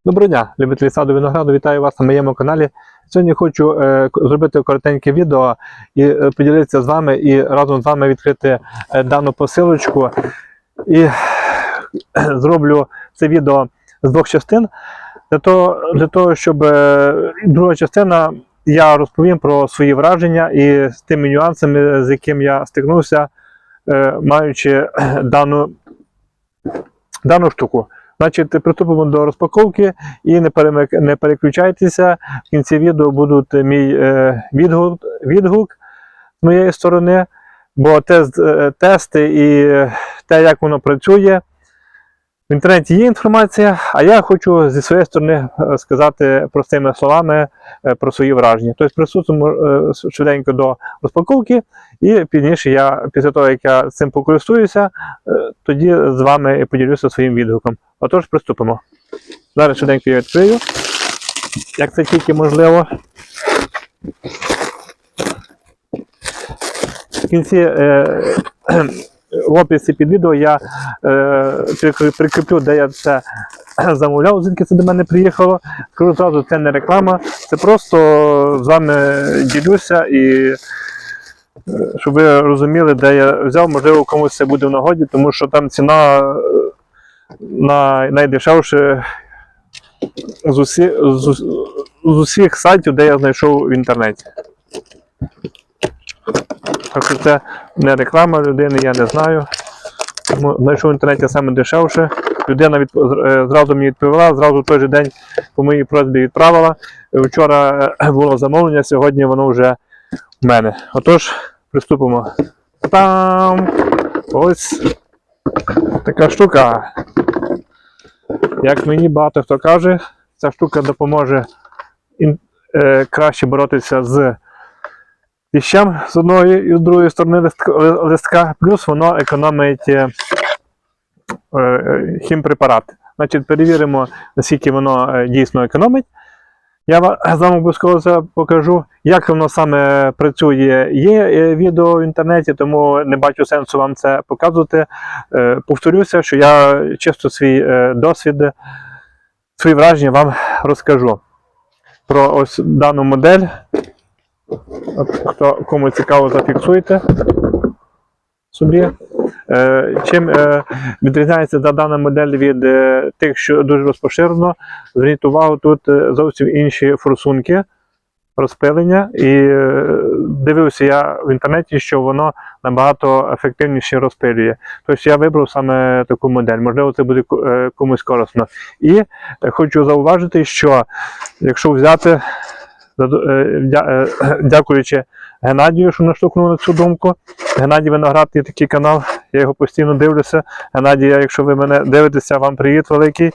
Доброго дня, любителі саду винограду, вітаю вас на моєму каналі. Сьогодні хочу зробити коротеньке відео і поділитися з вами і разом з вами відкрити дану посилочку. І зроблю це відео з двох частин. Для того, щоб друга частина, я розповім про свої враження і з тими нюансами, з якими я стикнувся, маючи дану штуку. Значить, приступимо до розпаковки і не переключайтеся. В кінці відео буде мій відгук з моєї сторони, бо тести і те, як воно працює. В інтернеті є інформація, а я хочу зі своєї сторони сказати простими словами про свої враження. Тобто приступимо швиденько до розпаковки і пізніше після того, як я цим покористуюся, тоді з вами поділюся своїм відгуком. Отож, приступимо. Зараз швиденько я відкрию, як це тільки можливо. В кінці в описі під відео я прикріплю, де я це замовляв, звідки це до мене приїхало. Скажу зразу, це не реклама, це просто з вами ділюся і щоб ви розуміли, де я взяв, можливо, комусь це буде в нагоді, тому що там ціна найдешевше з усіх сайтів, де я знайшов в інтернеті. Так що це не реклама людини, я не знаю. Знайшов в інтернеті саме дешевше. Людина зразу мені відповіла, зразу в той же день по моїй просьбі відправила. Вчора було замовлення, сьогодні воно вже в мене. Отож, приступимо. Та-дам! Ось така штука. Як мені багато хто каже, ця штука допоможе краще боротися з кліщем з одної і з другої сторони листка, плюс воно економить хімпрепарати. Значить, перевіримо, наскільки воно дійсно економить. Я вам обов'язково це покажу, як воно саме працює. Є відео в інтернеті, тому не бачу сенсу вам це показувати. Повторюся, що я чисто свій досвід, свої враження вам розкажу про ось дану модель. Кому цікаво, зафіксуйте собі. Чим відрізняється дана модель від тих, що дуже розпоширено, зверніть увагу, тут зовсім інші форсунки розпилення, і дивився я в інтернеті, що воно набагато ефективніше розпилює. Тобто я вибрав саме таку модель, можливо це буде комусь корисно. І хочу зауважити, що якщо взяти, дякуючи Геннадію, що наштовхнув на цю думку. Геннадій Виноград, є такий канал, я його постійно дивлюся. Геннадій, якщо ви мене дивитеся, вам привіт великий.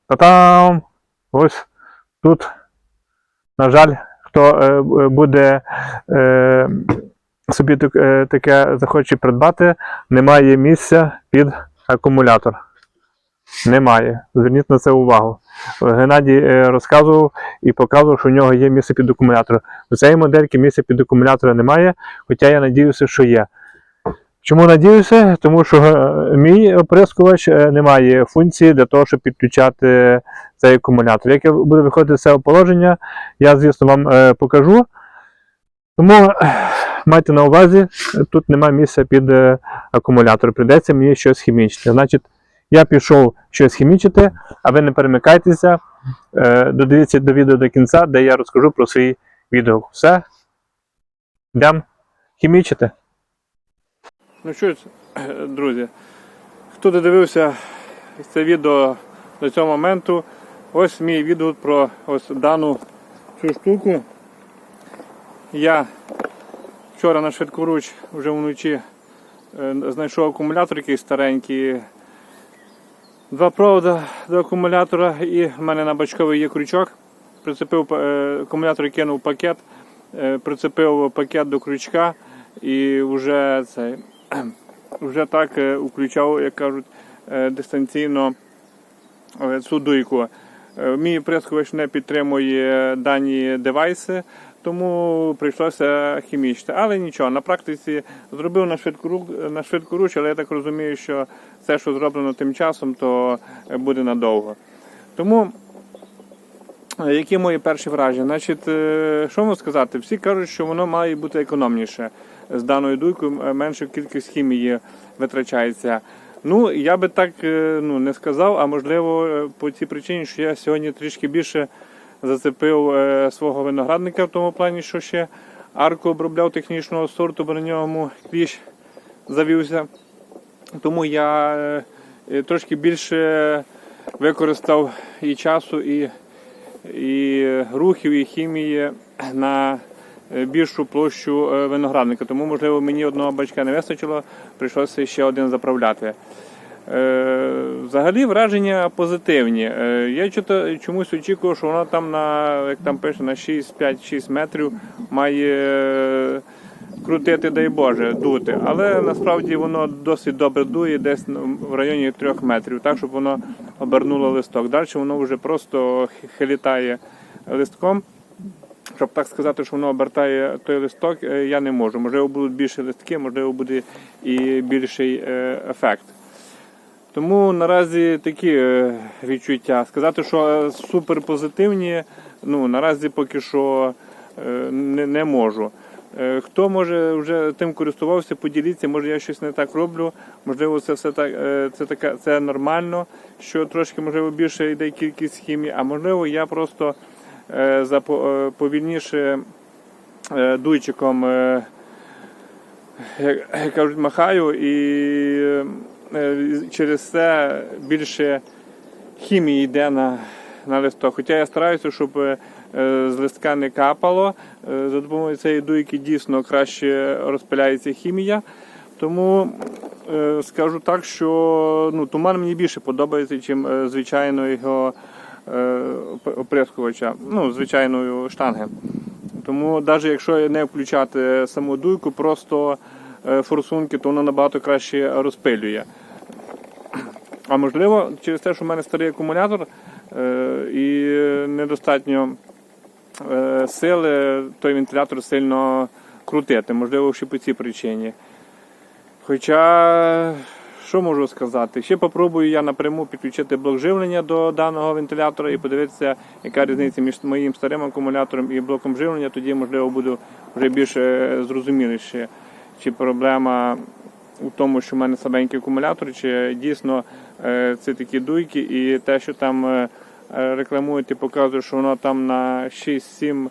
Та-там! Ось тут, на жаль, хто буде собі таке захоче придбати, немає місця під акумулятор. Немає. Зверніть на це увагу. Геннадій розказував і показував, що в нього є місце під акумулятор. У цієї модельки місця під акумулятора немає, хоча я надіюся, що є. Чому надіюся? Тому що мій оприскувач не має функції для того, щоб підключати цей акумулятор. Як я буду виходити з цього положення, я, звісно, вам покажу. Тому майте на увазі, тут немає місця під акумулятор. Прийдеться мені щось хімічне. Значить, я пішов щось хімічити, а ви не перемикайтеся, додивіться до відео до кінця, де я розкажу про свій відгук. Все, йдемо хімічити. Ну що ж, друзі, хто додивився це відео до цього моменту, ось мій відгук про ось дану цю штуку. Я вчора на швидкоруч вже вночі знайшов акумулятор якийсь старенький. Два провода до акумулятора, і в мене на бачковий є крючок. Прицепив акумулятор, кинув пакет, прицепив пакет до крючка і вже так включав, як кажуть, дистанційно цю дуйку. Мій прискувач не підтримує дані девайси, тому прийшлося хімічити. Але нічого, на практиці зробив на швидку руч, але я так розумію, що все, що зроблено тим часом, то буде надовго. Тому, які мої перші враження? Значить, що можу сказати? Всі кажуть, що воно має бути економніше. З даною дуйкою менша кількість хімії витрачається. Ну, я би так не сказав, а можливо по цій причині, що я сьогодні трішки більше зацепив свого виноградника в тому плані, що ще арку обробляв технічного сорту, бо на ньому кліщ завівся. Тому я трошки більше використав і часу, і рухів, і хімії на більшу площу виноградника. Тому, можливо, мені одного бачка не вистачило, прийшлося ще один заправляти. Взагалі враження позитивні. Я чомусь очікував, що воно там як там пише, на 5-6 метрів має крутити, дай Боже, дути. Але насправді воно досить добре дує, десь в районі 3 метрів, так, щоб воно обернуло листок. Далі воно вже просто хилітає листком. Щоб так сказати, що воно обертає той листок, я не можу. Можливо, будуть більші листки, можливо, буде і більший ефект. Тому наразі такі відчуття. Сказати, що супер позитивні, наразі поки що не можу. Хто може вже тим користувався, поділіться, може я щось не так роблю, можливо це все так, це нормально, що трошки можливо більше йде кількість хімії, а можливо я просто повільніше дуйчиком, як кажуть, махаю, і через це більше хімії йде на листок. Хоча я стараюся, щоб з листка не капало. За допомогою цієї дуйки дійсно краще розпиляється хімія. Тому скажу так, що туман мені більше подобається, ніж звичайного оприскувача, звичайної штанги. Тому навіть якщо не включати саму дуйку, просто форсунки, то воно набагато краще розпилює. А можливо, через те, що в мене старий акумулятор і недостатньо сили, той вентилятор сильно крутити. Можливо, ще по цій причині. Хоча, що можу сказати? Ще попробую я напряму підключити блок живлення до даного вентилятора і подивитися, яка різниця між моїм старим акумулятором і блоком живлення. Тоді, можливо, буду вже більш зрозуміліше, чи проблема у тому, що в мене слабенький акумулятор, чи дійсно це такі дуйки, і те, що там рекламують і показують, що воно там на 6-7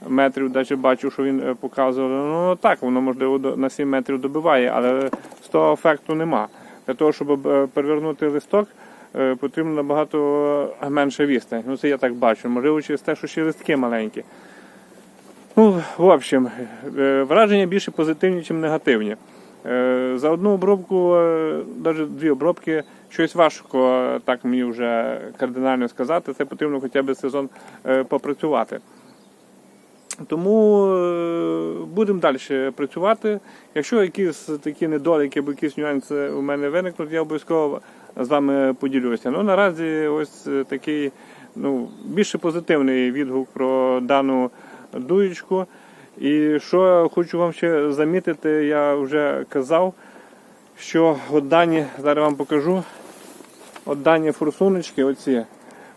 метрів, навіть бачу, що він показував, так, воно можливо на 7 метрів добиває, але з того ефекту нема. Для того, щоб перевернути листок, потрібно набагато менше відстань. Це я так бачу. Можливо, через те, що ще листки маленькі. В общем, враження більше позитивні, ніж негативні. За одну обробку, навіть 2 обробки, щось важко, так мені вже кардинально сказати, це потрібно хоча б сезон попрацювати. Тому будемо далі працювати. Якщо якісь такі недоліки або якісь нюанси у мене виникнуть, я обов'язково з вами поділюся. Наразі ось такий більше позитивний відгук про дану дуєчку. І що хочу вам ще замітити, я вже казав, що зараз вам покажу, дані форсуночки оці,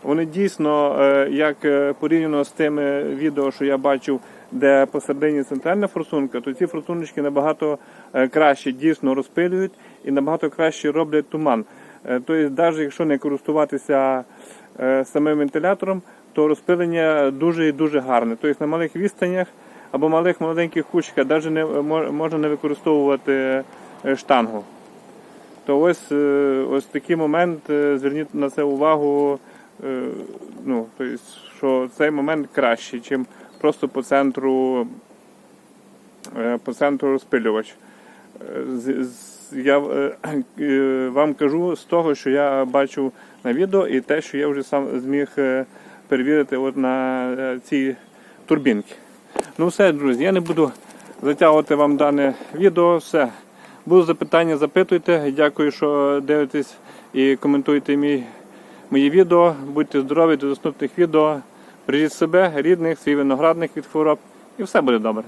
вони дійсно, як порівняно з тими відео, що я бачив, де посередині центральна форсунка, то ці форсуночки набагато краще дійсно розпилюють і набагато краще роблять туман. Тобто, навіть якщо не користуватися самим вентилятором, то розпилення дуже і дуже гарне. Тобто на малих відстанях або малих молоденьких кущиках навіть можна не використовувати штангу. То ось такий момент, зверніть на це увагу, тобто, що цей момент кращий, ніж просто по центру розпилювач. Я вам кажу з того, що я бачу на відео, і те, що я вже сам зміг перевірити на цій турбінці. Все, друзі, я не буду затягувати вам дане відео, все. Будуть запитання, запитуйте. Дякую, що дивитесь і коментуєте мої відео. Будьте здорові, до наступних відео. Бережіть себе, рідних, свій виноградник від хвороб. і все буде добре.